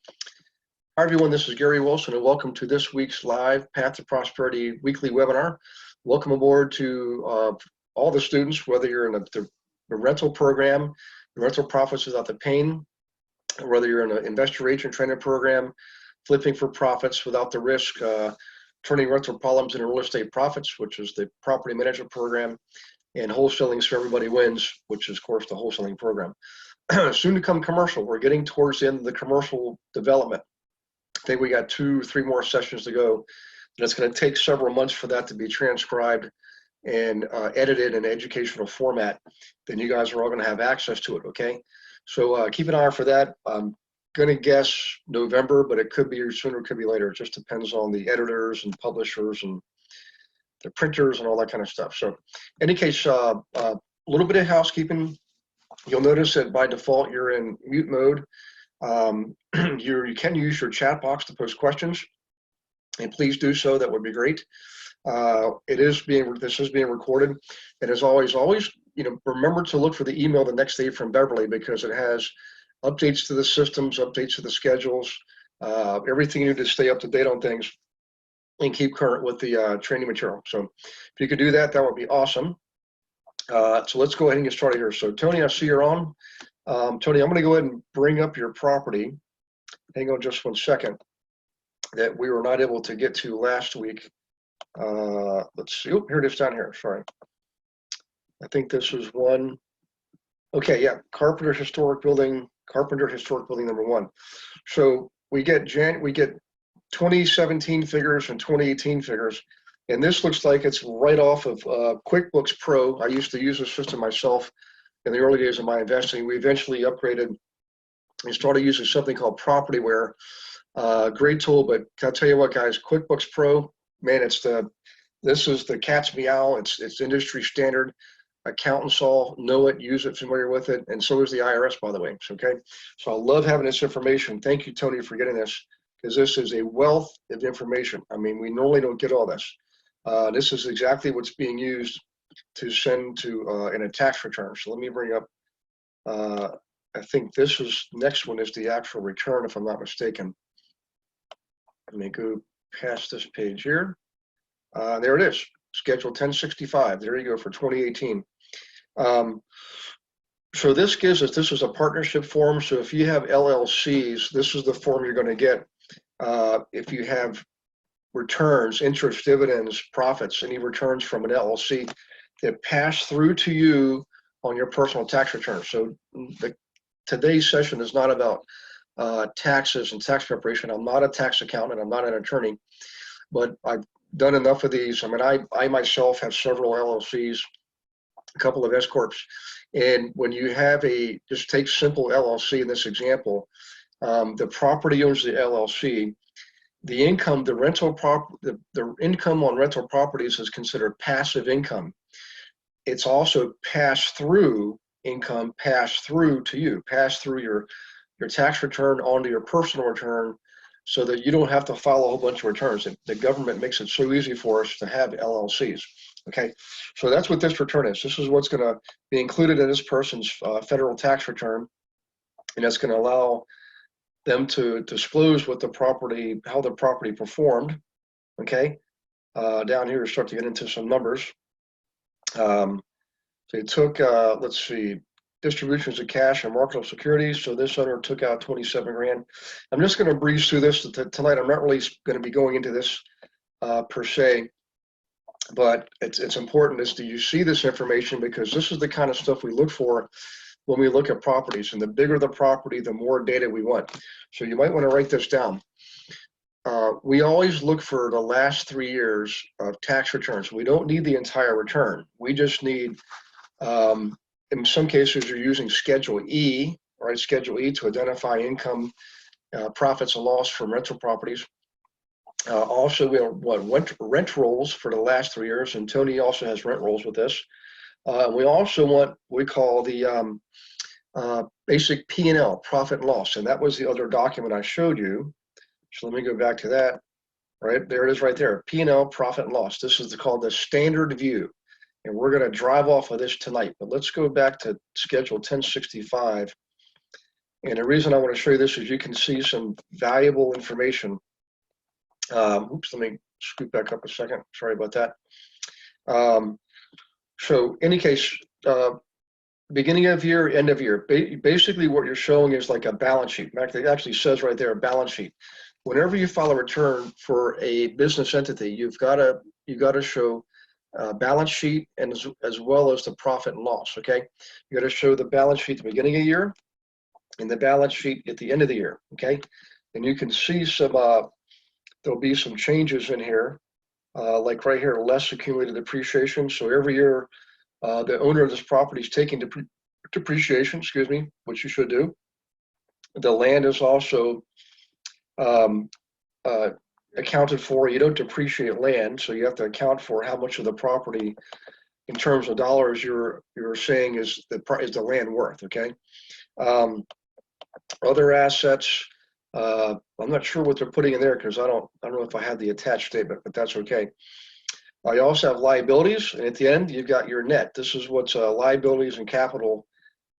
Hi everyone, this is Gary Wilson and welcome to this week's live Path to Prosperity weekly webinar. Welcome aboard to all the students, whether you're in the rental program, the rental profits without the pain, or whether you're in an investor agent training program, flipping for profits without the risk, turning rental problems into real estate profits, which is the property management program, and wholesaling so everybody wins, which is of course the wholesaling program. Soon to come commercial. We're getting towards the end of the commercial development. I think we got 2-3 more sessions to go, and it's going to take several months for that to be transcribed and edited in an educational format. Then you guys are all going to have access to it, okay? So keep an eye out for that. I'm going to guess November, but it could be sooner, it could be later. It just depends on the editors and publishers and the printers and all that kind of stuff. So in any case, a little bit of housekeeping. You'll notice that by default, you're in mute mode. You can use your chat box to post questions, and please do so. That would be great. This is being recorded, and as always, remember to look for the email the next day from Beverly, because it has updates to the systems, updates to the schedules, everything you need to stay up to date on things and keep current with the training material. So if you could do that, that would be awesome. So let's go ahead and get started here. So Tony, I see you're on. Tony, I'm going to go ahead and bring up your property. Hang on just one second, that we were not able to get to last week. Let's see. Oh, here it is down here. Sorry. I think this is one. Okay, yeah. Carpenter Historic Building number 1. So we get 2017 figures and 2018 figures. And this looks like it's right off of QuickBooks Pro. I used to use this system myself in the early days of my investing. We eventually upgraded and started using something called Propertyware. Great tool, but can I tell you what, guys, QuickBooks Pro, man, this is the cat's meow. It's industry standard. Accountants all know it, use it, familiar with it, and so is the IRS, by the way. Okay, so I love having this information. Thank you, Tony, for getting this, because this is a wealth of information. I mean, we normally don't get all this. This is exactly what's being used to send to in a tax return. So let me bring up, I think this is, next one is the actual return, if I'm not mistaken. Let me go past this page here. There it is, Schedule 1065. There you go for 2018. So this gives us, this is a partnership form. So if you have LLCs, this is the form you're going to get. If you have returns, interest, dividends, profits, any returns from an LLC that pass through to you on your personal tax return. So today's session is not about taxes and tax preparation. I'm not a tax accountant. I'm not an attorney, but I've done enough of these. I mean, I myself have several LLCs, a couple of S corps, and when you have just take simple LLC in this example, the property owns the LLC. The income, the income on rental properties is considered passive income. It's also pass-through income, pass through to you, pass through your tax return onto your personal return, so that you don't have to file a whole bunch of returns. The government makes it so easy for us to have LLCs. Okay, so that's what this return is. This is what's going to be included in this person's federal tax return, and that's going to allow them to disclose what the property, how the property performed. Okay, down here we start to get into some numbers. So it took, let's see, distributions of cash and marketable securities. So this owner took out 27 grand. I'm just going to breeze through this tonight. I'm not really going to be going into this per se, but it's important is that you see this information, because this is the kind of stuff we look for when we look at properties. And the bigger the property, the more data we want. So you might want to write this down. We always look for the last 3 years of tax returns. We don't need the entire return. We just need, in some cases, you're using Schedule E, right? Schedule E to identify income, profits and loss from rental properties. Also, we want rent rolls for the last 3 years, and Tony also has rent rolls with this. We also want what we call the basic P&L, profit and loss, and that was the other document I showed you. So let me go back to that. Right there it is, right there. P&L, profit and loss. This is called the standard view, and we're going to drive off of this tonight. But let's go back to Schedule 1065, And the reason I want to show you this is you can see some valuable information. Oops, let me scoot back up a second. Sorry about that. So in any case, beginning of year, end of year, basically what you're showing is like a balance sheet. In fact, it actually says right there, a balance sheet. Whenever you file a return for a business entity, you've got to show a balance sheet and as well as the profit and loss. Okay, you got to show the balance sheet at the beginning of the year and the balance sheet at the end of the year. Okay, and you can see some there'll be some changes in here, like right here, less accumulated depreciation. So every year, the owner of this property is taking depreciation, excuse me, which you should do. The land is also accounted for. You don't depreciate land, so you have to account for how much of the property, in terms of dollars, you're saying is the land worth. Okay. Other assets. I'm not sure what they're putting in there because I don't know if I have the attached statement, but that's okay. You also have liabilities, and at the end you've got your net. This is what's liabilities and capital.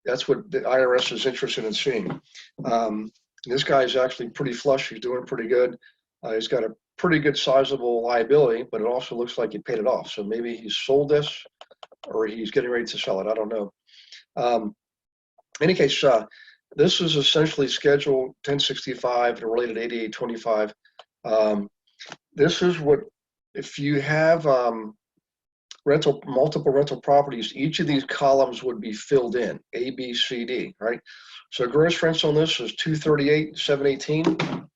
That's what the IRS is interested in seeing. This guy's actually pretty flush. He's doing pretty good. He's got a pretty good sizable liability, but it also looks like he paid it off. So maybe he sold this or he's getting ready to sell it. I don't know. In any case, this is essentially Schedule 1065 and related 8825. This is what, if you have multiple rental properties, each of these columns would be filled in, A, B, C, D, right? So gross rents on this is 238,718.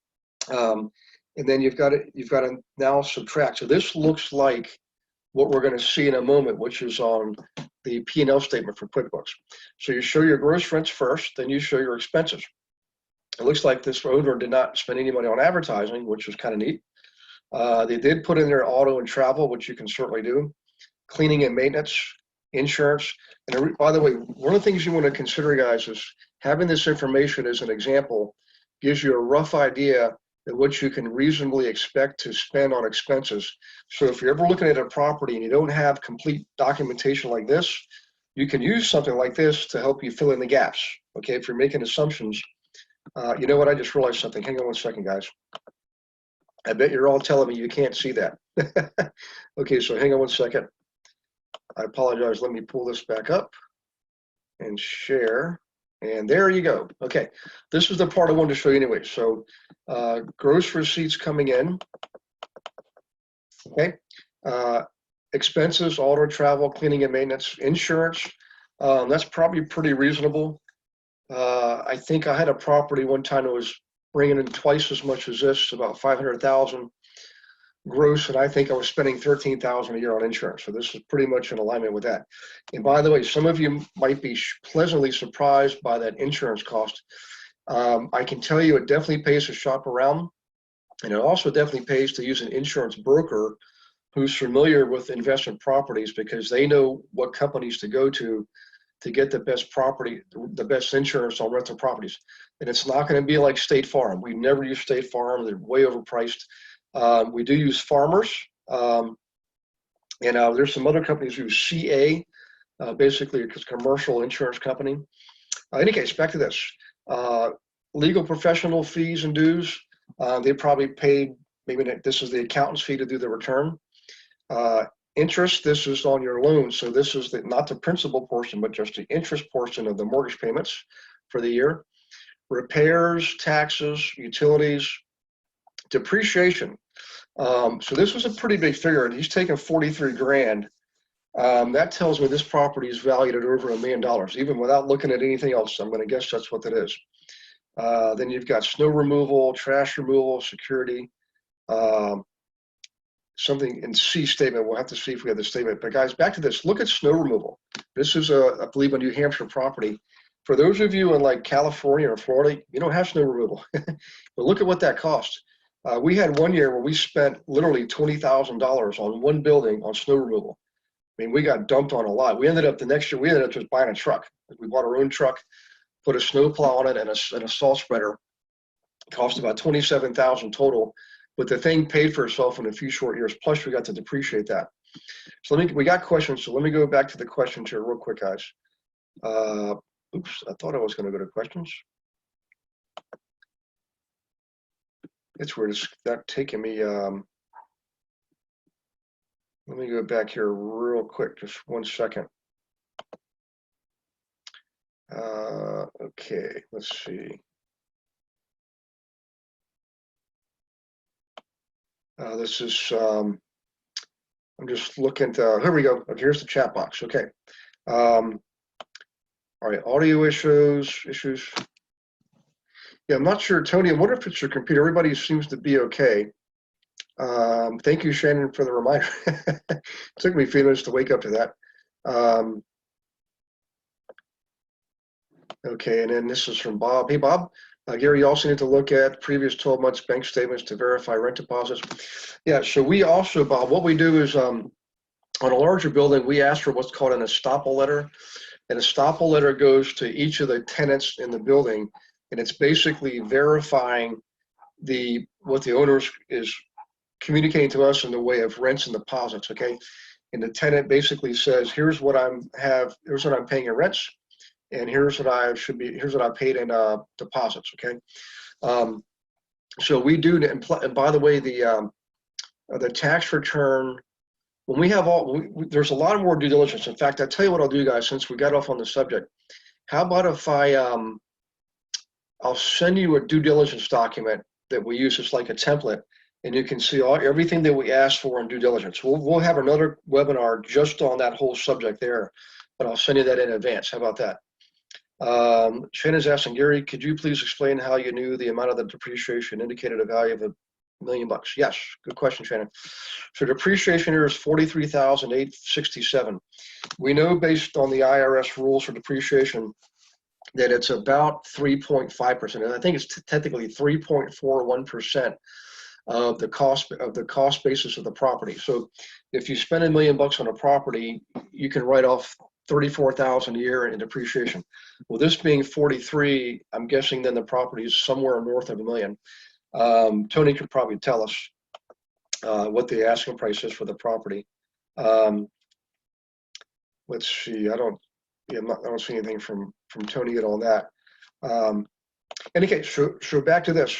And then you've got to now subtract. So this looks like what we're going to see in a moment, which is on the P&L statement for QuickBooks. So you show your gross rents first, then you show your expenses. It looks like this owner did not spend any money on advertising, which was kind of neat. They did put in their auto and travel, which you can certainly do, cleaning and maintenance, insurance. And by the way, one of the things you want to consider, guys, is having this information as an example gives you a rough idea of what you can reasonably expect to spend on expenses. So if you're ever looking at a property and you don't have complete documentation like this, you can use something like this to help you fill in the gaps. Okay, if you're making assumptions. You know what? I just realized something. Hang on one second, guys. I bet you're all telling me you can't see that. Okay, so hang on one second. I apologize. Let me pull this back up and share. And there you go. Okay, this is the part I wanted to show you anyway. So gross receipts coming in. Okay, expenses, auto, travel, cleaning and maintenance, insurance. That's probably pretty reasonable. I think I had a property one time that was bringing in twice as much as this, about 500,000 gross, and I think I was spending 13,000 a year on insurance. So this is pretty much in alignment with that. And by the way, some of you might be pleasantly surprised by that insurance cost. I can tell you it definitely pays to shop around, and it also definitely pays to use an insurance broker who's familiar with investment properties, because they know what companies to go to get the best property, the best insurance on rental properties. And it's not going to be like State Farm. We never use State Farm. They're way overpriced. We do use Farmers. And there's some other companies who use CA, basically a commercial insurance company. In any case, back to this. Legal professional fees and dues. They probably paid, maybe this is the accountant's fee to do the return. Interest, this is on your loan. So this is not the principal portion, but just the interest portion of the mortgage payments for the year. Repairs, taxes, utilities, depreciation. So this was a pretty big figure, and he's taken 43 grand. That tells me this property is valued at over $1 million, even without looking at anything else. I'm going to guess that's what that is. Then you've got snow removal, trash removal, security, something in C statement. We'll have to see if we have the statement. But guys, back to this. Look at snow removal. This is, I believe, a New Hampshire property. For those of you in like California or Florida, you don't have snow removal. But look at what that cost. We had one year where we spent literally $20,000 on one building on snow removal. I mean, we got dumped on a lot. We ended up the next year, we ended up just buying a truck. We bought our own truck, put a snow plow on it and a salt spreader. It cost about $27,000 total. But the thing paid for itself in a few short years. Plus, we got to depreciate that. So we got questions. So let me go back to the questions here real quick, guys. Oops, I thought I was going to go to questions. It's weird. It's not taking me. Let me go back here real quick, just 1 second. Okay, let's see. This is, I'm just looking to, here we go. Here's the chat box. Okay. All right, audio issues. Yeah, I'm not sure, Tony. I wonder if it's your computer. Everybody seems to be okay. Thank you, Shannon, for the reminder. It took me a few minutes to wake up to that. Okay, and then this is from Bob. Hey, Bob. Gary, you also need to look at previous 12 months bank statements to verify rent deposits. Yeah, so we also, Bob, what we do is on a larger building, we ask for what's called an Estoppel Letter. An Estoppel Letter goes to each of the tenants in the building, and it's basically verifying what the owner is communicating to us in the way of rents and deposits, okay? And the tenant basically says, here's what I'm paying in rents, and here's what I paid in deposits, okay? So we do, and by the way, the tax return, when we have there's a lot more due diligence. In fact, I'll tell you what I'll do, guys, since we got off on the subject. How about if I'll send you a due diligence document that we use as like a template, and you can see everything that we asked for in due diligence. We'll have another webinar just on that whole subject there, but I'll send you that in advance. How about that? Shannon's asking, Gary, could you please explain how you knew the amount of the depreciation indicated a value of $1 million? Yes, good question, Shannon. So depreciation here is $43,867. We know based on the IRS rules for depreciation that it's about 3.5%, and I think it's technically 3.41% of the cost basis of the property. So if you spend $1 million on a property, you can write off $34,000 a year in depreciation. Well, this being 43, I'm guessing then the property is somewhere north of $1 million. Tony could probably tell us what the asking price is for the property. Let's see. I don't see anything from Tony yet on that. Any case, so back to this.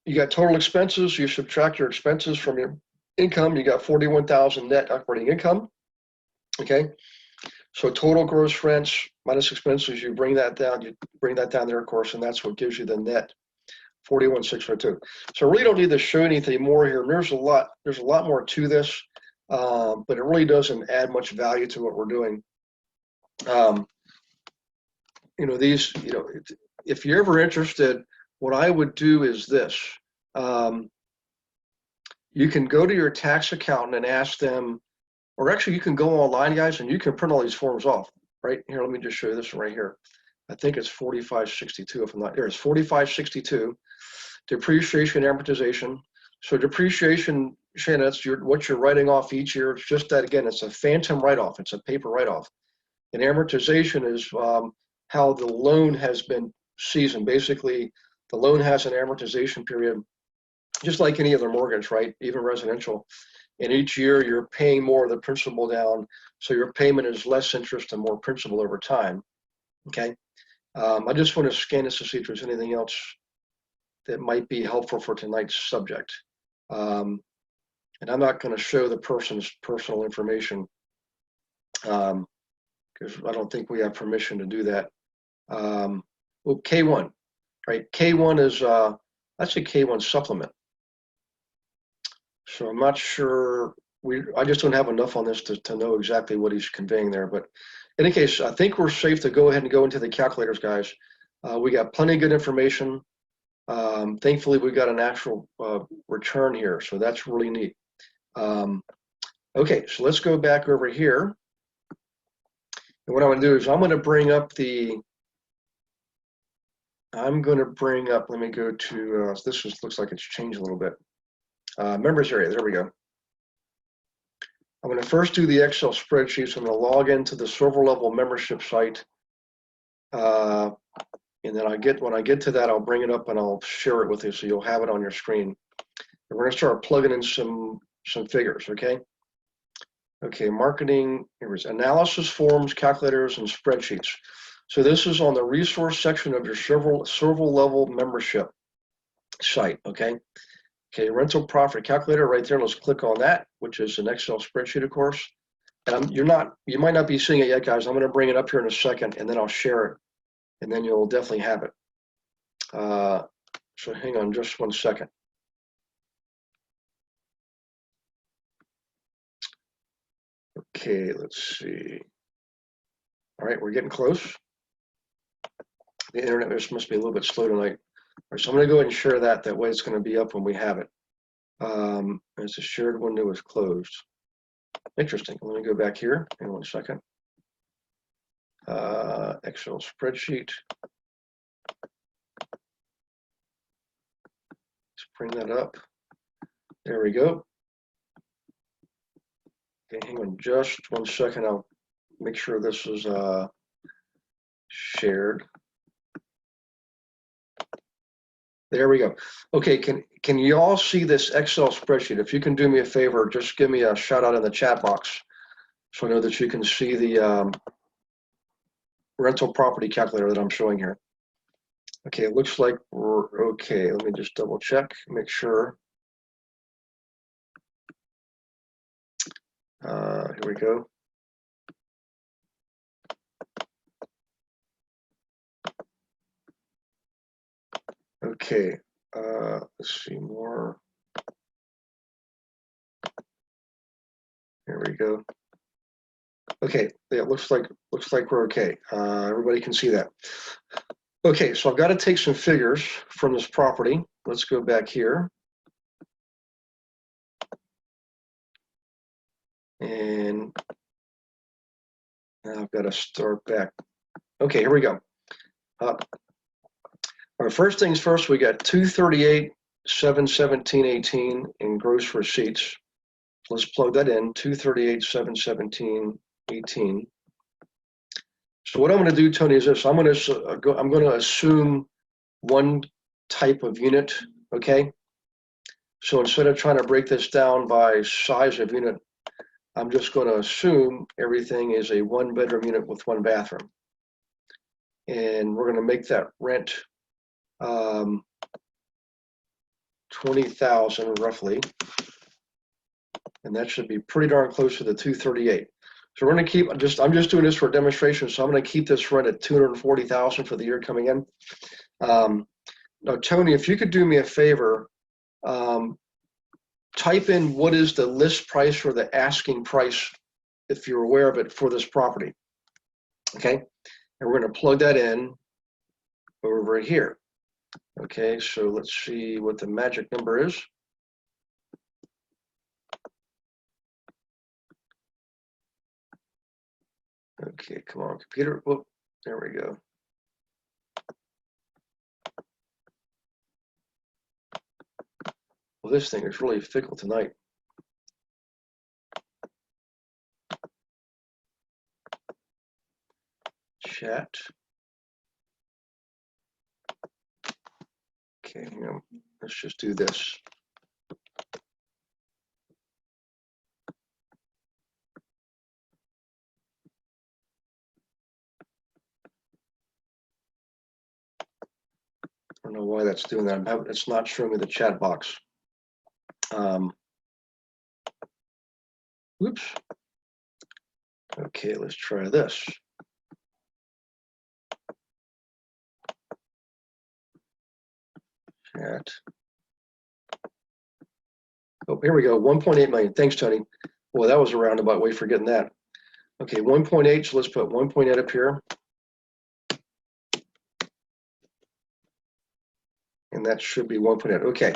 You got total expenses. You subtract your expenses from your income. You got 41,000 net operating income. Okay. So total gross rents minus expenses, you bring that down. You bring that down there, of course, and that's what gives you the net 41,642. So I really don't need to show anything more here. And there's a lot more to this, but it really doesn't add much value to what we're doing. If you're ever interested, what I would do is this. You can go to your tax accountant and ask them, or actually you can go online, guys, and you can print all these forms off. Right here, let me just show you this one right here. I think it's 4562 if I'm not here. It's 4562, depreciation, amortization. So depreciation, Shannon, that's what you're writing off each year. It's just that, again, it's a phantom write-off. It's a paper write-off. And amortization is how the loan has been seasoned. Basically, the loan has an amortization period, just like any other mortgage, right? Even residential. And each year you're paying more of the principal down, so your payment is less interest and more principal over time. Okay. I just want to scan this to see if there's anything else that might be helpful for tonight's subject. And I'm not going to show the person's personal information because I don't think we have permission to do that. Well, K1, right? K1 is that's a K1 supplement. So I'm not sure. I just don't have enough on this to know exactly what he's conveying there. But in any case, I think we're safe to go ahead and go into the calculators, guys. We got plenty of good information. Thankfully, we got an actual return here, so that's really neat. Okay, so let's go back over here. And what I'm going to do is I'm going to bring up let me go to, this looks like it's changed a little bit. Members area, there we go. I'm going to first do the Excel spreadsheet. So I'm going to log into the server level membership site. And then when I get to that, I'll bring it up and I'll share it with you so you'll have it on your screen. And we're going to start plugging in some figures, okay? Okay, marketing, here's analysis forms, calculators, and spreadsheets. So this is on the resource section of your server level membership. site, okay? Okay, rental profit calculator right there. Let's click on that, which is an Excel spreadsheet, of course. And you might not be seeing it yet, guys. I'm going to bring it up here in a second, and then I'll share it, and then you'll definitely have it. So hang on just 1 second. Okay, let's see. All right, we're getting close. The internet just must be a little bit slow tonight. All right, so I'm going to go ahead and share that. That way it's going to be up when we have it. As the shared window is closed. Interesting. Let me go back here in 1 second. Excel spreadsheet. Let's bring that up. There we go. Okay, hang on just 1 second. I'll make sure this is shared. There we go. Okay, can you all see this Excel spreadsheet? If you can do me a favor, just give me a shout out in the chat box so I know that you can see the rental property calculator that I'm showing here. Okay, it looks like we're okay. Let me just double check, make sure. Here we go. Okay, let's see more. Here we go. Okay, yeah, it looks like we're okay. Everybody can see that. Okay, so I've got to take some figures from this property. Let's go back here. And now I've got to start back. Okay, here we go. All right, first things first, we got 238, 717, 18 in gross receipts. Let's plug that in, 238, 717, 18. So what I'm going to do, Tony, is this. I'm going to assume one type of unit, okay? So instead of trying to break this down by size of unit, I'm just going to assume everything is a 1-bedroom unit with 1 bathroom. And we're going to make that rent $20,000 roughly. And that should be pretty darn close to the 238. So we're going to keep, I'm just doing this for a demonstration, so I'm going to keep this rent at $240,000 for the year coming in. Now, Tony, if you could do me a favor, type in what is the list price or the asking price, if you're aware of it, for this property. Okay, and we're going to plug that in over here. Okay, so let's see what the magic number is. Okay, come on, computer. Whoop, there we go. Well, this thing is really fickle tonight. Chat. Okay, hang on. Let's just do this. I don't know why that's doing that. It's not showing me the chat box. Oops. Okay, let's try this. Chat. Oh, here we go. 1.8 million. Thanks, Tony. Well, that was a roundabout way for getting that. Okay, 1.8. So let's put 1.8 up here. And that should be 1.8. Okay.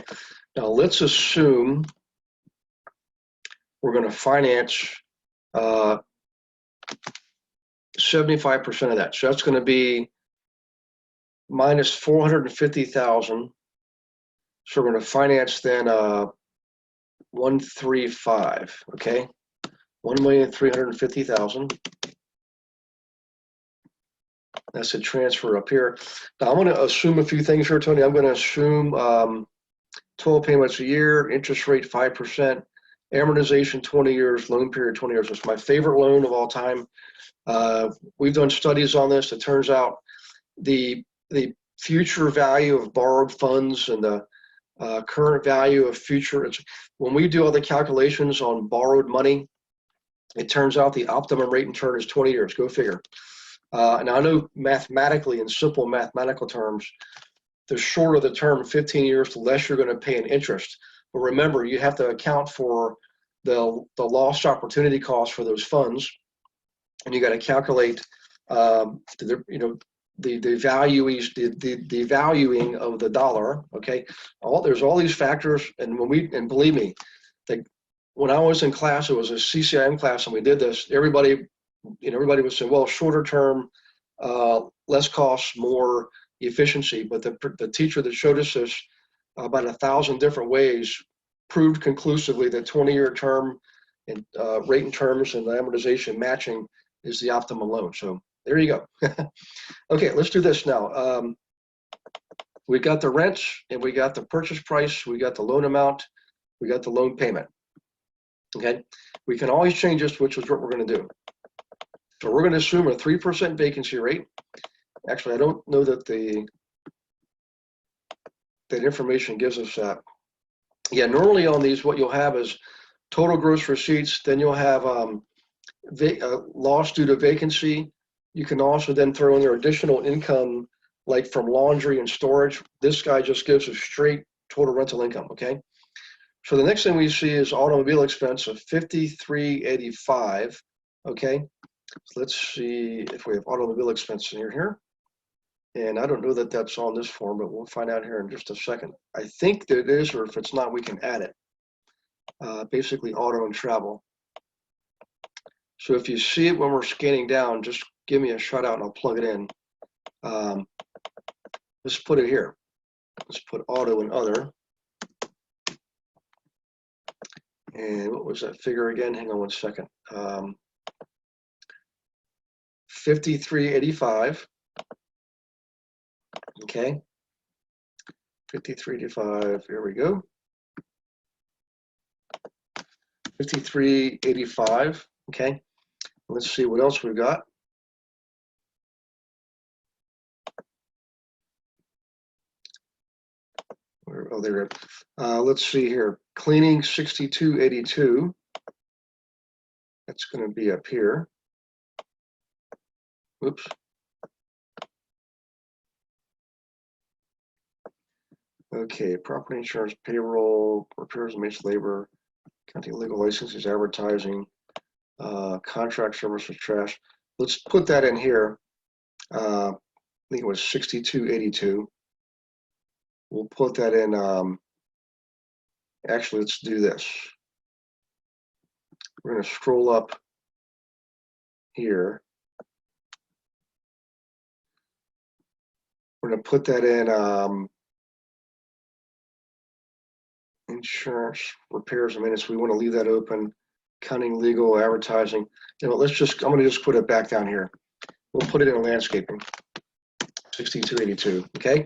Now let's assume we're going to finance 75% of that. So that's going to be minus 450,000. So we're going to finance then 135. Okay, 1,350,000. That's a transfer up here. Now I'm going to assume a few things here, Tony. I'm going to assume 12 payments a year, interest rate 5%, amortization 20 years, loan period 20 years. It's my favorite loan of all time. We've done studies on this. It turns out the future value of borrowed funds and the current value of future. When we do all the calculations on borrowed money, it turns out the optimum rate in turn is 20 years. Go figure. And I know mathematically, in simple mathematical terms, the shorter the term, 15 years, the less you're going to pay in interest. But remember, you have to account for the lost opportunity cost for those funds, and you got to calculate the valuing of the dollar. Okay, there's all these factors, and believe me, when I was in class, it was a CCIM class, and we did this. Everybody was saying, well, shorter term, less costs, more efficiency. But the teacher that showed us this about 1,000 different ways proved conclusively that 20-year term and rate in terms and the amortization matching is the optimum loan. So there you go. Okay, let's do this now. We got the rents, and we got the purchase price, we got the loan amount, we got the loan payment. Okay, we can always change this, which is what we're going to do. So we're going to assume a 3% vacancy rate. Actually, I don't know that that information gives us that. Yeah, normally on these, what you'll have is total gross receipts. Then you'll have loss due to vacancy. You can also then throw in their additional income, like from laundry and storage. This guy just gives us straight total rental income. Okay. So the next thing we see is automobile expense of $53.85. Okay. So let's see if we have automobile expense in here. And I don't know that that's on this form, but we'll find out here in just a second. I think that it is, or if it's not, we can add it. Basically auto and travel. So if you see it when we're scanning down, just give me a shout out and I'll plug it in. Let's put it here. Let's put auto and other. And what was that figure again? Hang on one second. 53.85. Okay. 53.85. Here we go. 53.85. Okay. Let's see what else we've got. Oh, there. Let's see here. Cleaning 62.82. That's going to be up here. Oops. Okay, property insurance, payroll, repairs and maintenance, labor, county legal licenses, advertising, contract services, trash. Let's put that in here. I think it was 62.82. We'll put that in. Actually, let's do this. We're going to scroll up here. We're going to put that in insurance, repairs and maintenance. We want to leave that open. Accounting, legal, advertising. I'm going to just put it back down here. We'll put it in landscaping. 62.82. Okay.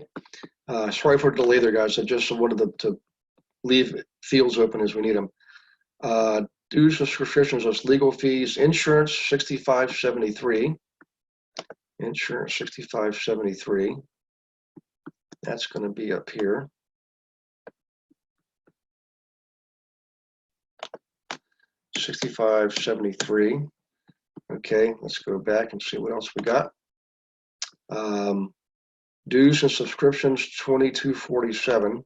Sorry for the delay there, guys. I just wanted to leave fields open as we need them. Dues and subscriptions, that's legal fees. Insurance, $65.73. Insurance, $65.73. That's going to be up here. $65.73. Okay, let's go back and see what else we got. Dues and subscriptions, $22.47.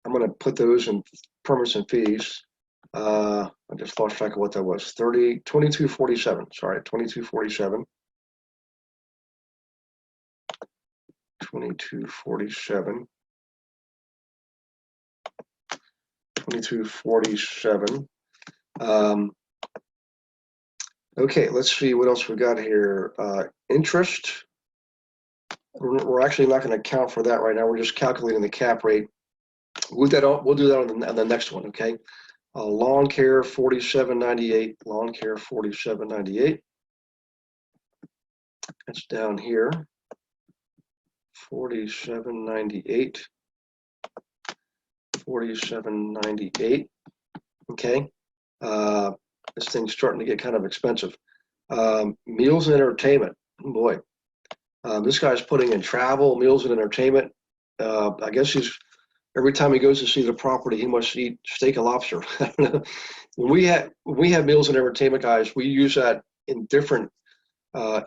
I'm going to put those in permits and fees. I just lost track of what that was. $22.47. Sorry, $22.47. $22.47. $22.47. Okay, let's see what else we got here. Interest. We're actually not going to account for that right now. We're just calculating the cap rate. We'll do that on the next one. Okay. Lawn care, $47.98. Lawn care, $47.98. That's down here. $47.98. $47.98. Okay. This thing's starting to get kind of expensive. Meals and entertainment. Oh boy. This guy's putting in travel, meals and entertainment. I guess every time he goes to see the property, he must eat steak and lobster. I don't know. When we have meals and entertainment, guys, we use that in different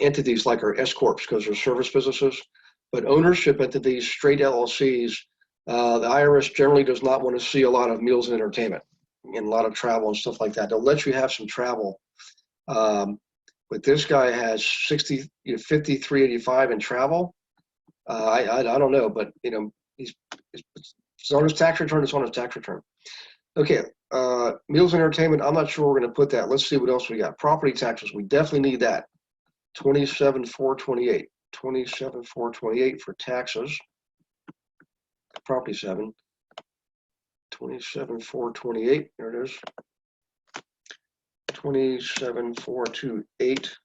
entities like our S corps because they're service businesses. But ownership entities, straight LLCs, the IRS generally does not want to see a lot of meals and entertainment and a lot of travel and stuff like that. They'll let you have some travel. But this guy has 5385 in travel. I don't know, but it's on his tax return. It's on his tax return. Okay, meals and entertainment. I'm not sure we're going to put that. Let's see what else we got. Property taxes. We definitely need that. 27,428. 27,428 for taxes. Property 7. 27,428. There it is. 27,428.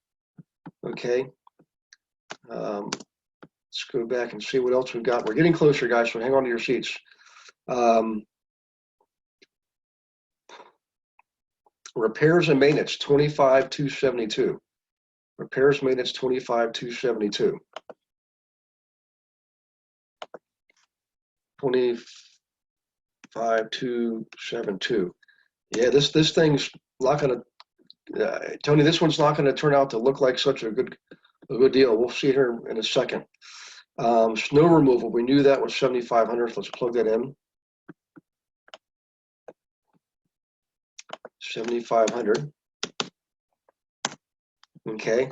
Okay. Let's go back and see what else we've got. We're getting closer, guys, so hang on to your seats. Repairs and maintenance, 25,272. Repairs, maintenance, 25,272. 25,272. Yeah, this thing's not going to, Tony, this one's not going to turn out to look like such a good deal. We'll see here in a second. Snow removal, we knew that was 7,500. Let's plug that in. 7,500. Okay.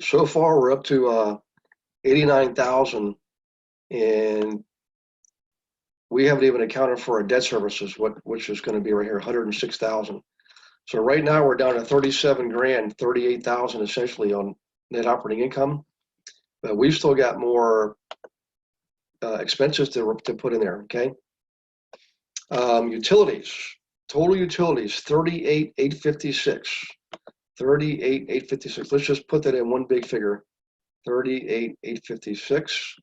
So far, we're up to 89,000, and we haven't even accounted for our debt services, which is going to be right here, 106,000. So right now we're down to 37 grand, 38,000 essentially on net operating income, but we've still got more expenses to put in there. Okay. Utilities, total utilities, 38,856. 38,856. Let's just put that in one big figure. 38,856.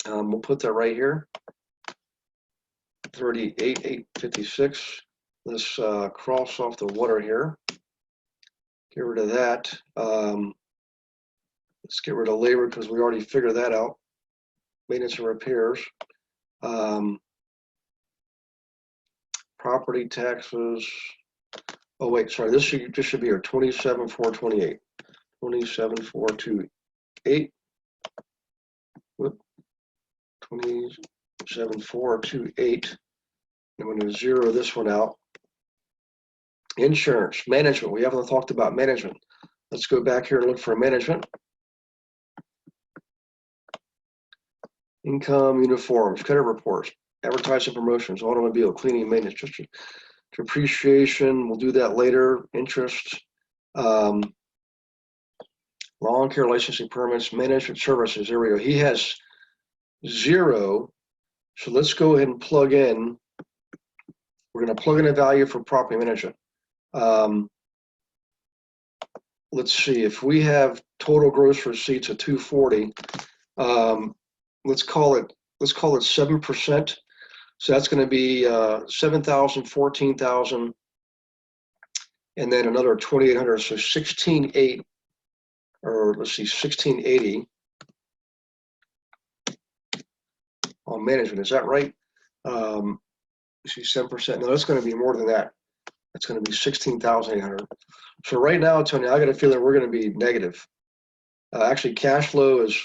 We'll put that right here. 38,856. Let's cross off the water here. Get rid of that. Let's get rid of labor because we already figured that out. Maintenance and repairs. Property taxes. Oh wait, sorry. This should be here. 27,428. 27,428. Whoop. 27,428. I'm going to zero this one out. Insurance, management. We haven't talked about management. Let's go back here and look for management. Income, uniforms, credit reports, advertising, promotions, automobile, cleaning, maintenance, just depreciation. We'll do that later. Interest, lawn care licensing permits, management services. There we go. He has 0. So let's go ahead and plug in. We're going to plug in a value for property management. Let's see if we have total gross receipts of 240. Let's call it 7%. So that's going to be 7,000, 14,000, and then another 2,800. So 16,800, or let's see, 1680 on management. Is that right? See, 7%. No, that's going to be more than that. That's going to be 16,800. So right now, Tony, I got a feeling we're going to be negative. Actually, cash flow is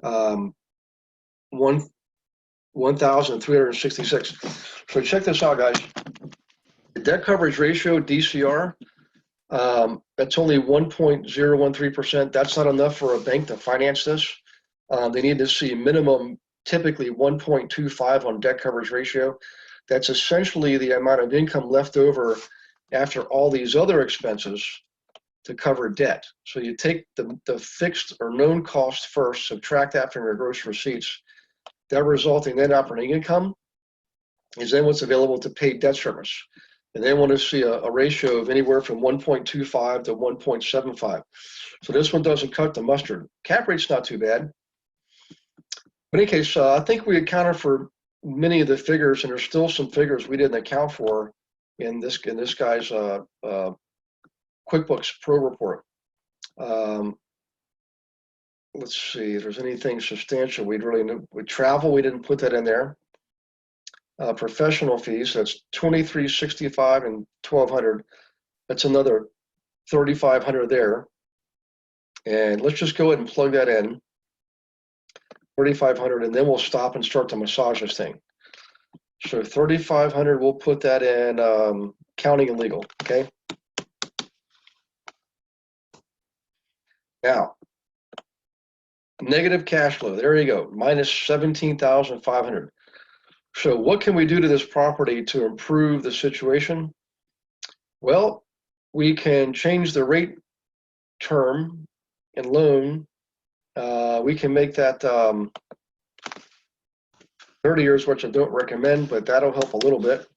1,366. So check this out, guys. The debt coverage ratio, DCR, that's only 1.013%. That's not enough for a bank to finance this. They need to see minimum, typically 1.25 on debt coverage ratio. That's essentially the amount of income left over after all these other expenses to cover debt. So you take the fixed or known cost first, subtract that from your gross receipts. That resulting net operating income is then what's available to pay debt service. And they want to see a ratio of anywhere from 1.25 to 1.75. So this one doesn't cut the mustard. Cap rate's not too bad. But in any case, I think we accounted for many of the figures, and there's still some figures we didn't account for in this guy's QuickBooks Pro report. let's see if there's anything substantial we'd really know. With travel, we didn't put that in there. Professional fees, that's $2,365 and $1,200. That's another $3,500 there. And let's just go ahead and plug that in, $3,500, and then we'll stop and start to massage this thing. So $3,500, we'll put that in accounting and legal, okay? Now, negative cash flow, there you go, minus $17,500. So what can we do to this property to improve the situation? Well, we can change the rate term and loan. We can make that 30 years, which I don't recommend, but that'll help a little bit.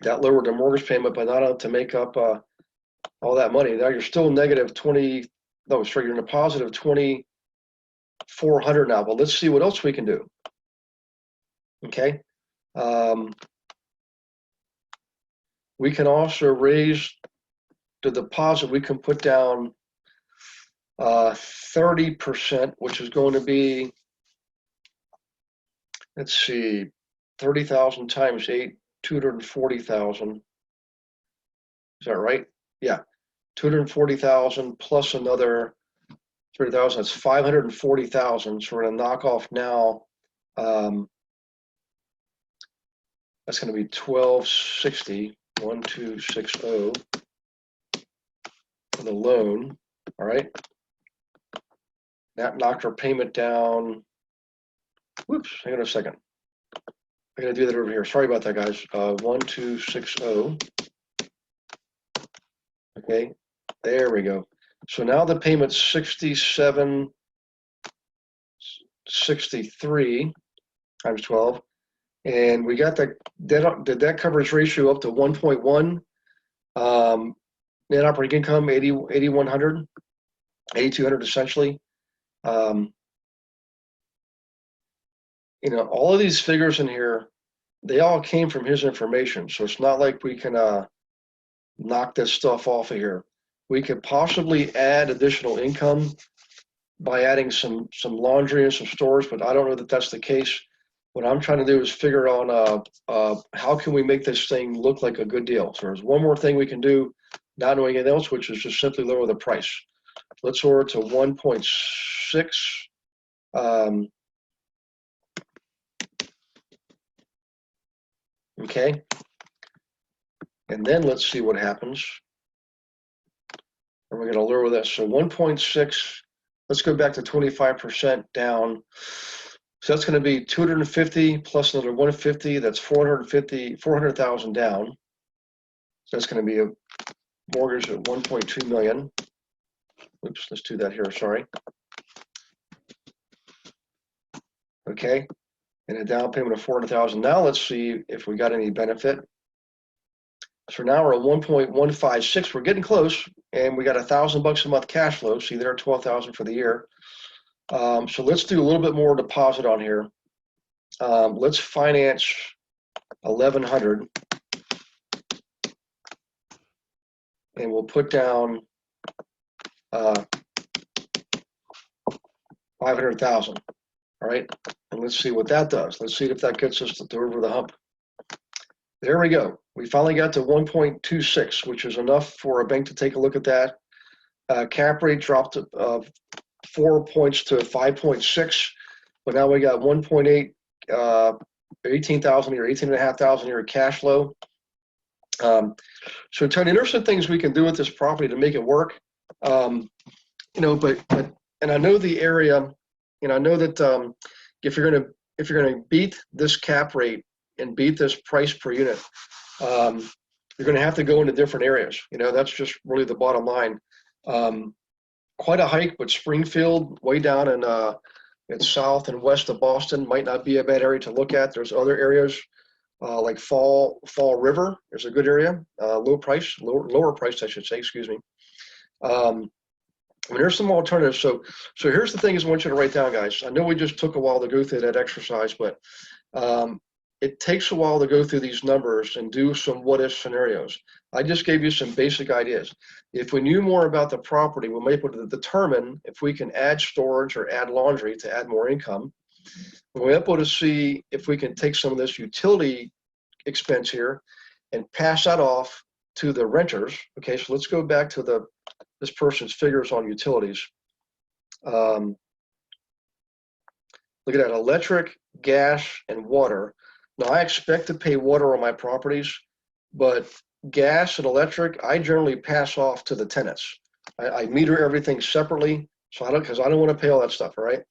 That lowered the mortgage payment, but not enough to make up all that money. Now you're still negative 20, no, sorry, you're in a positive 2,400 now, but let's see what else we can do. Okay. We can also raise the deposit. We can put down 30%, which is going to be, let's see, 30,000 times 8, 240,000. Is that right? Yeah, 240,000 plus another 30,000. That's 540,000. So we're going to knock off now. That's going to be 1,260, 1,260 for the loan. All right. That knocked our payment down. Whoops, hang on a second. I gotta do that over here. Sorry about that, guys. 1,260. Okay, there we go. So now the payment's 67.63 times 12, and we got the debt coverage ratio up to 1.1. Net operating income 8,100, 8,200 essentially. You know, all of these figures in here, they all came from his information. So it's not like we can knock this stuff off of here. We could possibly add additional income by adding some laundry and some stores, but I don't know that that's the case. What I'm trying to do is figure out how can we make this thing look like a good deal. So there's one more thing we can do, not knowing anything else, which is just simply lower the price. Let's lower it to 1.6. Okay, and then let's see what happens. And we're going to lower this. So 1.6, let's go back to 25% down. So that's going to be 250 plus another 150. That's 400,000 down. So that's going to be a mortgage at 1.2 million. Oops, let's do that here, sorry. Okay, and a down payment of 400,000. Now let's see if we got any benefit. So now we're at 1.156. We're getting close, and we got $1,000 a month cash flow. See there, 12,000 for the year. So let's do a little bit more deposit on here. Let's finance 1,100, and we'll put down 500,000. All right, and let's see what that does. Let's see if that gets us to over the hump. There we go. We finally got to 1.26, which is enough for a bank to take a look at that. Cap rate dropped 4 points to 5.6, but now we got 1.8, 18,000 a year, 18,500 a year cash flow. So Tony, there's some things we can do with this property to make it work. You know, but and I know the area. And I know that if you're gonna beat this cap rate and beat this price per unit, you're gonna have to go into different areas. You know, that's just really the bottom line. Quite a hike, but Springfield, way down in south and west of Boston, might not be a bad area to look at. There's other areas like Fall River. There's a good area, lower priced, I should say. Excuse me. I mean, there's some alternatives. So here's the thing is I want you to write down, guys. I know we just took a while to go through that exercise, but it takes a while to go through these numbers and do some what-if scenarios. I just gave you some basic ideas. If we knew more about the property, we might be able to determine if we can add storage or add laundry to add more income. We're able to see if we can take some of this utility expense here and pass that off to the renters. Okay, so let's go back to this person's figures on utilities. Look at that, electric, gas, and water. Now, I expect to pay water on my properties, but gas and electric, I generally pass off to the tenants. I meter everything separately, so because I don't want to pay all that stuff, all right?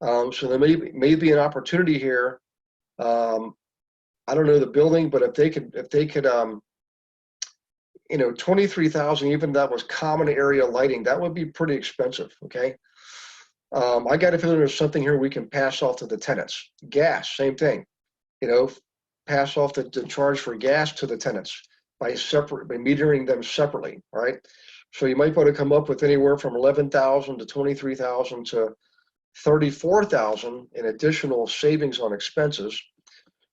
So there may be an opportunity here. I don't know the building, but if they could, you know, 23,000, even that was common area lighting, that would be pretty expensive. Okay. I got a feeling there's something here we can pass off to the tenants. Gas, same thing. You know, pass off the charge for gas to the tenants by metering them separately. All right. So you might be able to come up with anywhere from 11,000 to 23,000 to 34,000 in additional savings on expenses.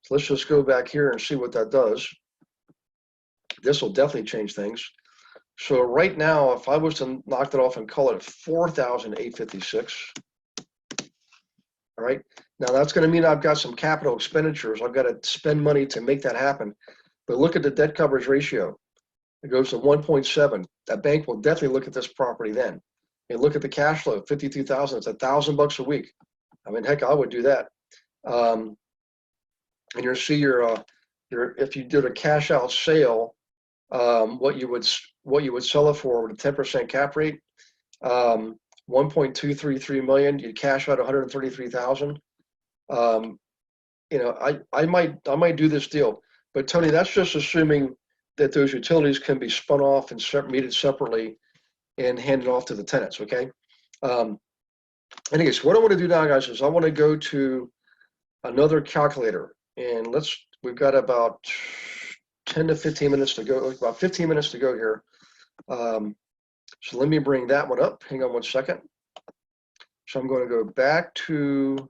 So let's just go back here and see what that does. This will definitely change things. So right now, if I was to knock it off and call it 4,856, all right, now that's going to mean I've got some capital expenditures. I've got to spend money to make that happen. But look at the debt coverage ratio. It goes to 1.7. That bank will definitely look at this property then. And look at the cash flow, 52,000. It's $1,000 a week. I mean, heck, I would do that. And you'll see your if you did a cash out sale, what you would sell it for with a 10% cap rate, 1.233 million. You cash out 133,000. You know, I might do this deal, but Tony, that's just assuming that those utilities can be spun off and metered separately and handed off to the tenants. Okay. Anyways, what I want to do now, guys, is I want to go to another calculator, and we've got about 10 to 15 minutes to go, about 15 minutes to go here. So let me bring that one up. Hang on one second. So I'm going to go back to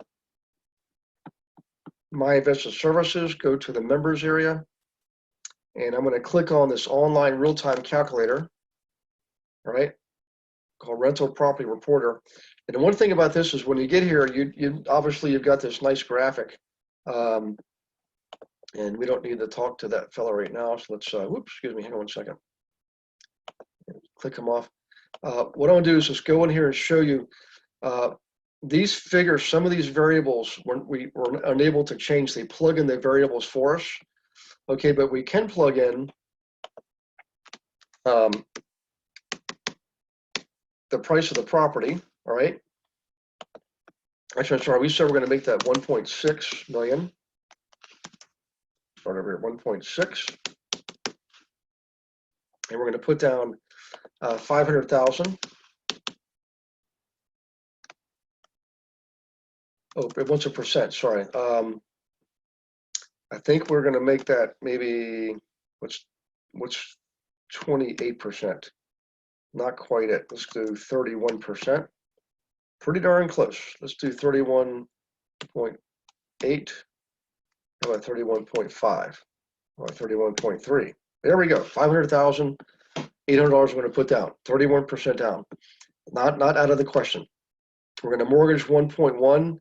My Investor Services, go to the members area, and I'm going to click on this online real-time calculator, all right, called Rental Property Reporter. And the one thing about this is when you get here, you obviously you've got this nice graphic. And we don't need to talk to that fellow right now. So let's, whoops, excuse me, hang on one second. Click them off. What I want to do is just go in here and show you these figures, some of these variables, when we were unable to change, they plug in the variables for us. Okay, but we can plug in the price of the property, all right? Actually, I'm sorry, we said we're going to make that 1.6 million. Start over here, 1.6. And we're going to put down 500,000. Oh, it wants a percent, sorry. I think we're going to make that maybe, what's 28%? Not quite it. Let's do 31%. Pretty darn close. Let's do 31.8. How about 31.5? Or 31.3? There we go. 500,000, $800 we're going to put down. 31% down. Not out of the question. We're going to mortgage 1.1.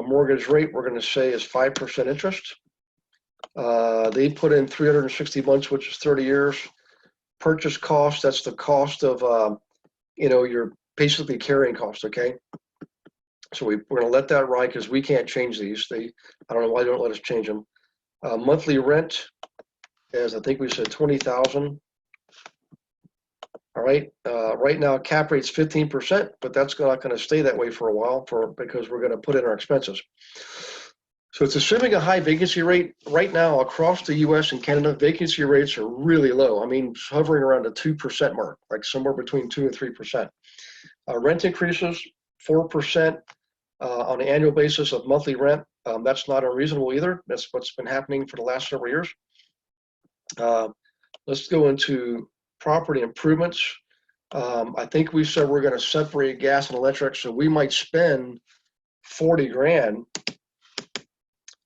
Mortgage rate we're going to say is 5% interest. They put in 360 months, which is 30 years. Purchase cost, that's the cost of you know, your basically carrying cost. Okay, so we're going to let that ride because we can't change these. I don't know why they don't let us change them. Monthly rent, as I think we said, 20,000. All right, right now cap rate's 15%, but that's not going to stay that way for a while because we're going to put in our expenses. So it's assuming a high vacancy rate. Right now across the US and Canada, vacancy rates are really low. I mean, hovering around the 2% mark, like somewhere between 2 and 3%. Rent increases, 4% on an annual basis of monthly rent. That's not unreasonable either. That's what's been happening for the last several years. Let's go into property improvements. I think we said we're going to separate gas and electric, so we might spend 40 grand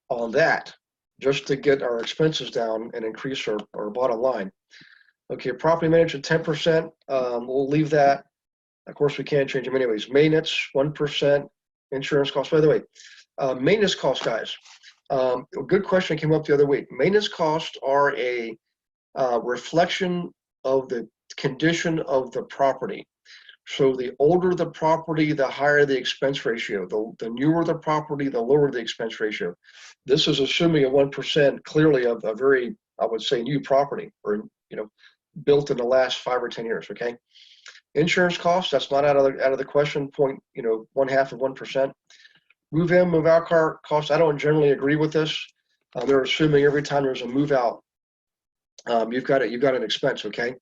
on that. just to get our expenses down and increase our bottom line. Okay, property management 10%. We'll leave that. Of course, we can't change them anyways. Maintenance 1%. Insurance costs. By the way, maintenance costs, guys. A good question came up the other week. Maintenance costs are a reflection of the condition of the property. So the older the property, the higher the expense ratio. The newer the property, the lower the expense ratio. This is assuming a 1% clearly of a very, I would say, new property, or built in the last 5 or 10 years. Okay. Insurance costs, that's not out of the question. Point, 1/2 of 1%. Move in, move out car costs. I don't generally agree with this. They're assuming every time there's a move out, you've got an expense. Okay.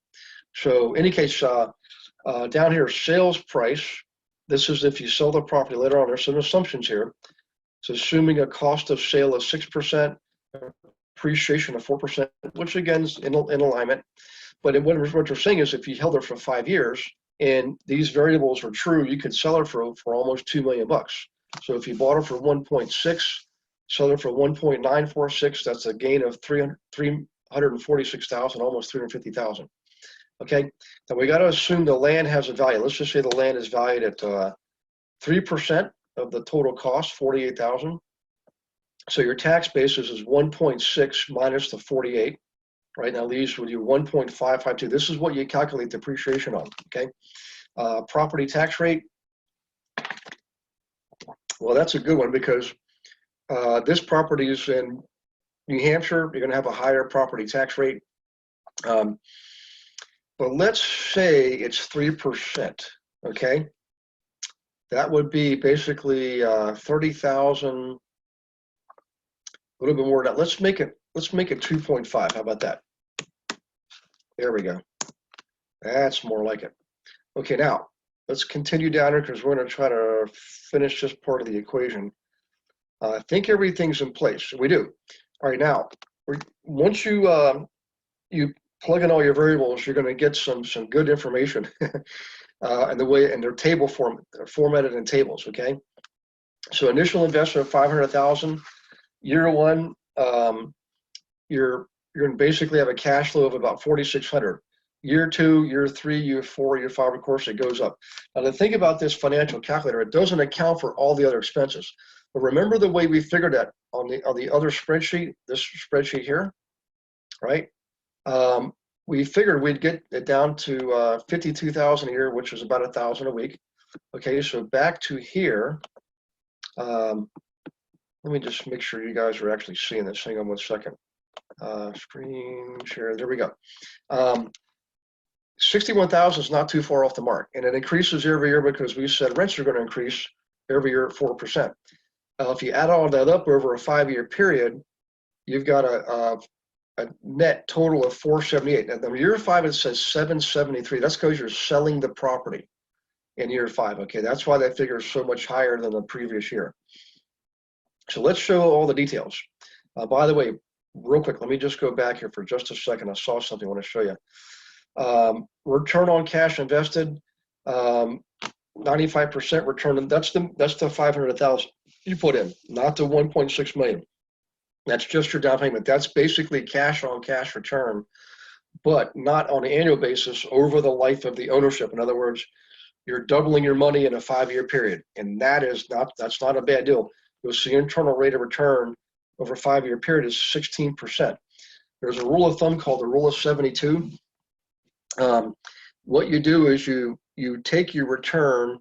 So in any case, down here, sales price. This is if you sell the property later on. There's some assumptions here. It's assuming a cost of sale of 6%, appreciation of 4%, which again is in alignment. But what they're saying is if you held it for 5 years and these variables are true, you could sell it for almost $2 million. So if you bought it for 1.6, sell it for 1.946, that's a gain of 346,000, almost 350,000. Okay, now we got to assume the land has a value. Let's just say the land is valued at 3% of the total cost, 48,000. So your tax basis is 1.6 minus the 48. Right now, leaves with you 1.552. This is what you calculate depreciation on. Okay, property tax rate. Well, that's a good one because this property is in New Hampshire. You're going to have a higher property tax rate. But let's say it's 3%. Okay, that would be basically 30,000. A little bit more. Now let's make it 2.5. How about that? There we go. That's more like it. Okay, now let's continue down here because we're going to try to finish this part of the equation. I think everything's in place. We do. All right, now once you plug in all your variables, you're going to get some good information, and they're table formatted in tables. Okay, so initial investment of 500,000. Year one, you're going to basically have a cash flow of about 4,600. Year 2, year 3, year 4, year 5, of course, it goes up. Now, to think about this financial calculator, it doesn't account for all the other expenses. But remember the way we figured that on the other spreadsheet, this spreadsheet here, right? We figured we'd get it down to 52,000 a year, which is about 1,000 a week. Okay, so back to here. Let me just make sure you guys are actually seeing this. Hang on 1 second. Screen share. There we go. 61,000 is not too far off the mark, and it increases every year because we said rents are going to increase every year at 4%. If you add all that up over a 5-year period, you've got a net total of 478. Now, the year 5 it says 773. That's because you're selling the property in year 5. Okay, that's why that figure is so much higher than the previous year. So let's show all the details. By the way, real quick, let me just go back here for just a second. I saw something I want to show you. Return on cash invested, 95% return. That's the 500,000 you put in, not the 1.6 million. That's just your down payment. That's basically cash on cash return, but not on an annual basis over the life of the ownership. In other words, you're doubling your money in a 5-year period, and that's not a bad deal. You'll see internal rate of return over a 5-year period is 16%. There's a rule of thumb called the rule of 72. What you do is you take your return,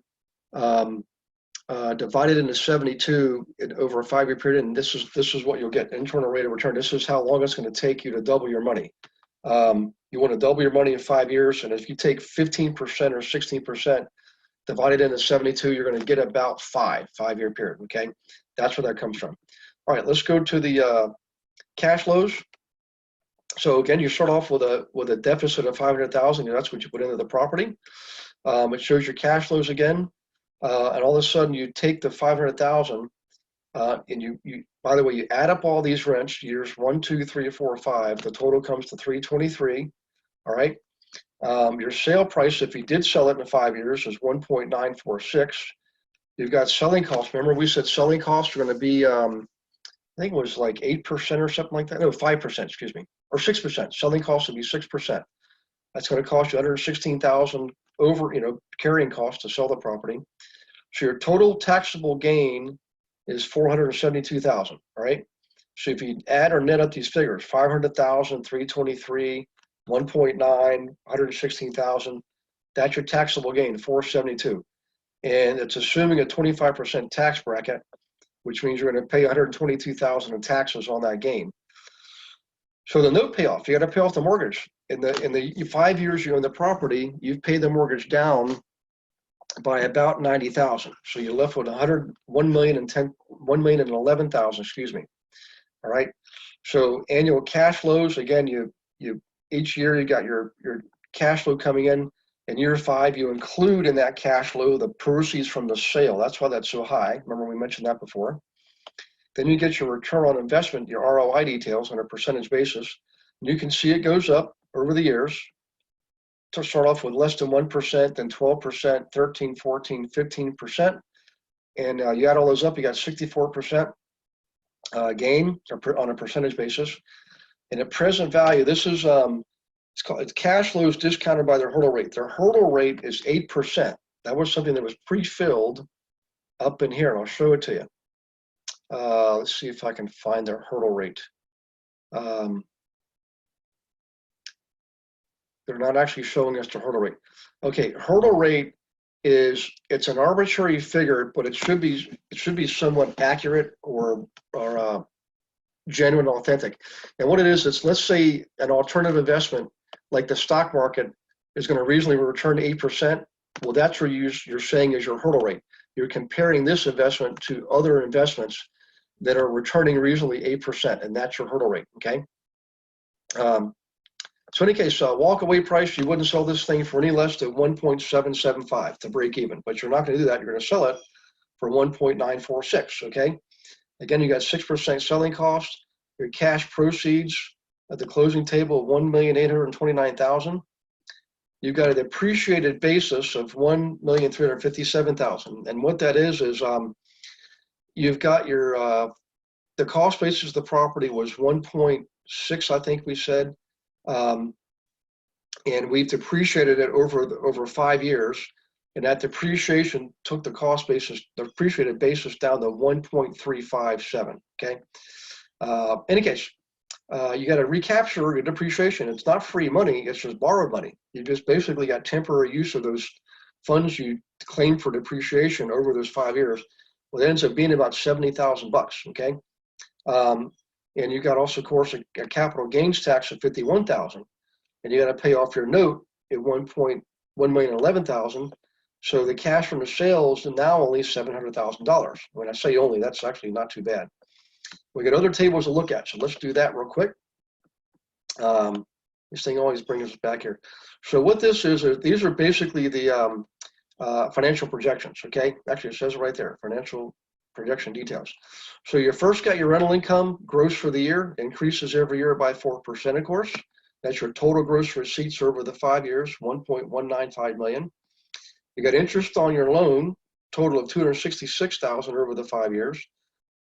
divide it into 72 over a 5-year period, and this is what you'll get, internal rate of return. This is how long it's going to take you to double your money. You want to double your money in 5 years, and if you take 15% or 16%, divide it into 72, you're going to get about 5-year period. Okay, that's where that comes from. All right, let's go to the cash flows. So again, you start off with a deficit of 500,000. That's what you put into the property. It shows your cash flows again, and all of a sudden you take the 500,000, and you by the way, you add up all these rents, years 1, 2, 3, 4, 5. The total comes to 323. All right. Your sale price, if you did sell it in 5 years, is 1.946. You've got selling costs. Remember, we said selling costs are going to be I think it was like 8% or something like that. No, 5%, excuse me, or 6%. Selling costs would be 6%. That's going to cost you $116,000 over, carrying costs to sell the property. So your total taxable gain is $472,000. All right. So if you add or net up these figures, 500,000, 323, 1.9, 116,000, that's your taxable gain, 472. And it's assuming a 25% tax bracket, which means you're going to pay 122,000 in taxes on that gain. So the note payoff, you got to pay off the mortgage. In the 5 years you own the property, you've paid the mortgage down by about 90,000. So you're left with 1,011,000, excuse me. All right. So annual cash flows, again, you each year you got your cash flow coming in. In year 5, you include in that cash flow the proceeds from the sale. That's why that's so high. Remember we mentioned that before. Then you get your return on investment, your ROI details on a percentage basis. And you can see it goes up over the years. To start off with less than 1%, then 12%, 13, 14, 15%. And you add all those up, you got 64% gain on a percentage basis. And at present value, this is it's cash flows discounted by their hurdle rate. Their hurdle rate is 8%. That was something that was pre-filled up in here, and I'll show it to you. Let's see if I can find their hurdle rate. They're not actually showing us the hurdle rate. Okay, hurdle rate it's an arbitrary figure, but it should be somewhat accurate or genuine, authentic. And what it is, let's say an alternative investment like the stock market is going to reasonably return 8%. Well, that's where you're saying is your hurdle rate. You're comparing this investment to other investments that are returning reasonably 8%, and that's your hurdle rate. Okay. So in any case, walk-away price, you wouldn't sell this thing for any less than 1.775 to break even, but you're not going to do that. You're going to sell it for 1.946. Okay. Again, you got 6% selling cost. Your cash proceeds at the closing table of $1,829,000. You've got a depreciated basis of $1,357,000, and what that is you've got your the cost basis of the property was 1.6, I think we said, and we've depreciated it over 5 years, and that depreciation took the depreciated basis down to 1.357. Okay. Any case, you got to recapture your depreciation. It's not free money, it's just borrowed money. You just basically got temporary use of those funds you claimed for depreciation over those 5 years. Well, it ends up being about $70,000. Okay. And you got also, of course, a capital gains tax of $51,000, and you got to pay off your note at $1,011,000. So the cash from the sales is now only $700,000. When I say only, that's actually not too bad. We got other tables to look at, so let's do that real quick. This thing always brings us back here. So what this is these are basically the financial projections. Okay, actually it says it right there, financial projection details. So you first got your rental income gross for the year, increases every year by 4%, of course. That's your total gross receipts over the 5 years, 1.195 million. You got interest on your loan, total of 266,000 over the 5 years.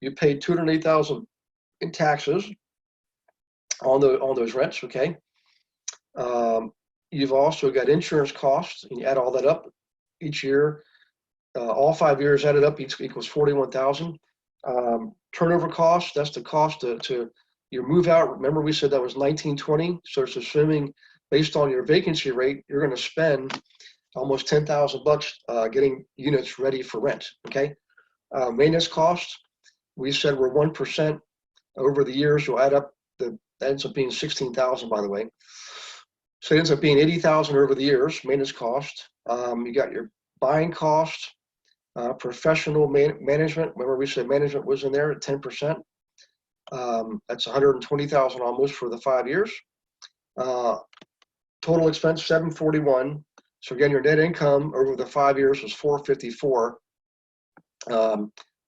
You paid 208,000 in taxes on those rents. Okay. You've also got insurance costs, and you add all that up each year. All 5 years added up equals 41,000. Turnover costs, that's the cost to your move out. Remember we said that was 1920. So it's assuming based on your vacancy rate, you're going to spend almost $10,000 getting units ready for rent. Okay. Maintenance costs, we said were 1% over the years. You'll add up that ends up being 16,000, by the way. So it ends up being 80,000 over the years, maintenance cost. You got your buying costs, professional management. Remember we said management was in there at 10%. That's 120,000 almost for the 5 years. Total expense 741. So again, your net income over the 5 years was 454.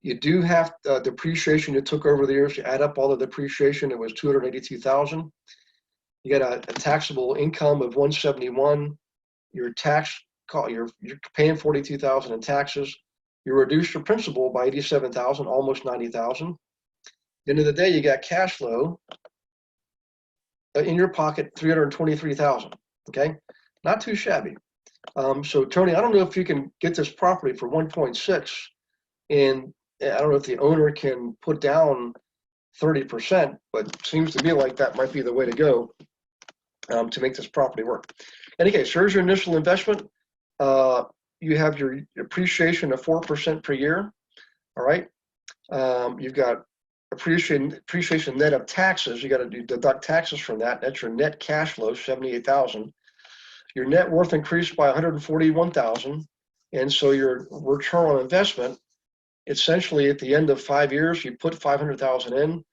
You do have depreciation you took over the years. You add up all the depreciation, it was 282,000. You got a taxable income of 171. Your tax, you're paying 42,000 in taxes. You reduce your principal by 87,000, almost 90,000. the end of the day, you got cash flow in your pocket, $323,000. Okay, not too shabby. So Tony, I don't know if you can get this property for 1.6, and I don't know if the owner can put down 30%, but it seems to me like that might be the way to go to make this property work. In any case, here's your initial investment. You have your appreciation of 4% per year. All right. You've got appreciation net of taxes. You got to deduct taxes from that. That's your net cash flow, 78,000. Your net worth increased by 141,000, and so your return on investment, essentially at the end of 5 years, you put 500,000 in.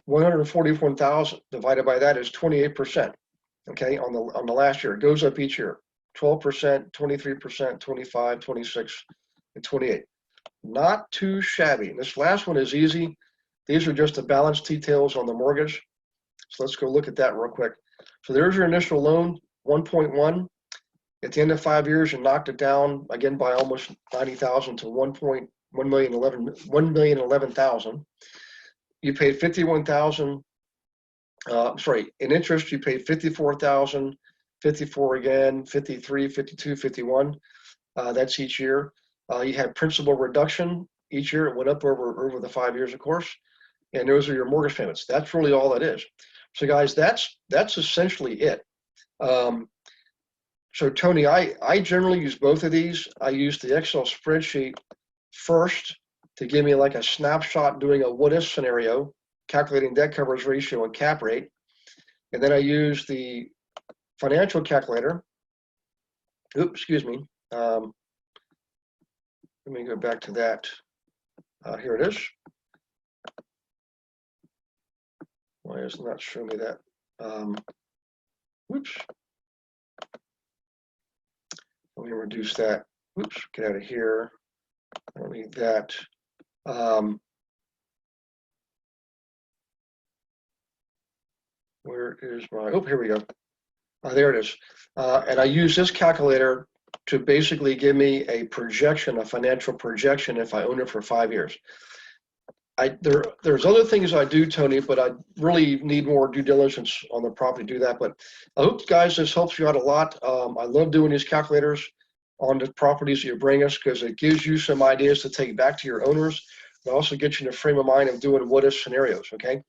141,000 divided by that is 28%. Okay, on the last year, it goes up each year. 12%, 23%, 25, 26, and 28. Not too shabby. And this last one is easy. These are just the balance details on the mortgage. So let's go look at that real quick. So there's your initial loan, 1.1. At the end of 5 years, you knocked it down again by almost 90,000 to 1,011,000. You paid 51,000. In interest, you paid 54,000, 54 again, 53, 52, 51. That's each year. You had principal reduction each year. It went up over the 5 years, of course. And those are your mortgage payments. That's really all that is. So guys, that's essentially it. So Tony, I generally use both of these. I use the Excel spreadsheet first to give me like a snapshot doing a what if scenario, calculating debt coverage ratio and cap rate. And then I use the financial calculator. Oops, excuse me. Let me go back to that. Here it is. Why isn't that showing me that? Oops. Let me reduce that. Oops, get out of here. I don't need that. Where is my, oh, here we go. There it is. And I use this calculator to basically give me a projection, a financial projection if I own it for 5 years. There's other things I do, Tony, but I really need more due diligence on the property to do that. But I hope, guys, this helps you out a lot. I love doing these calculators on the properties that you bring us because it gives you some ideas to take back to your owners, but also gets you in a frame of mind of doing what if scenarios, okay?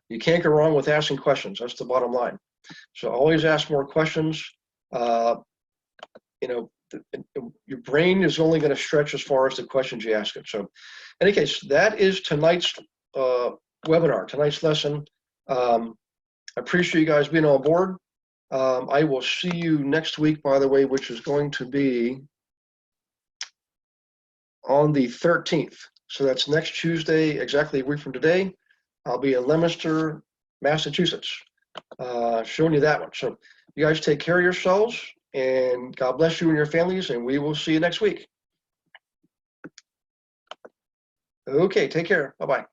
You can't go wrong with asking questions. That's the bottom line. So always ask more questions. You know, your brain is only going to stretch as far as the questions you ask it. So in any case, that is tonight's webinar, tonight's lesson. I appreciate you guys being on board. I will see you next week, by the way, which is going to be on the 13th. So that's next Tuesday, exactly a week from today. I'll be in Leominster, Massachusetts, showing you that one. So you guys take care of yourselves, and God bless you and your families, and we will see you next week. Okay, take care. Bye-bye.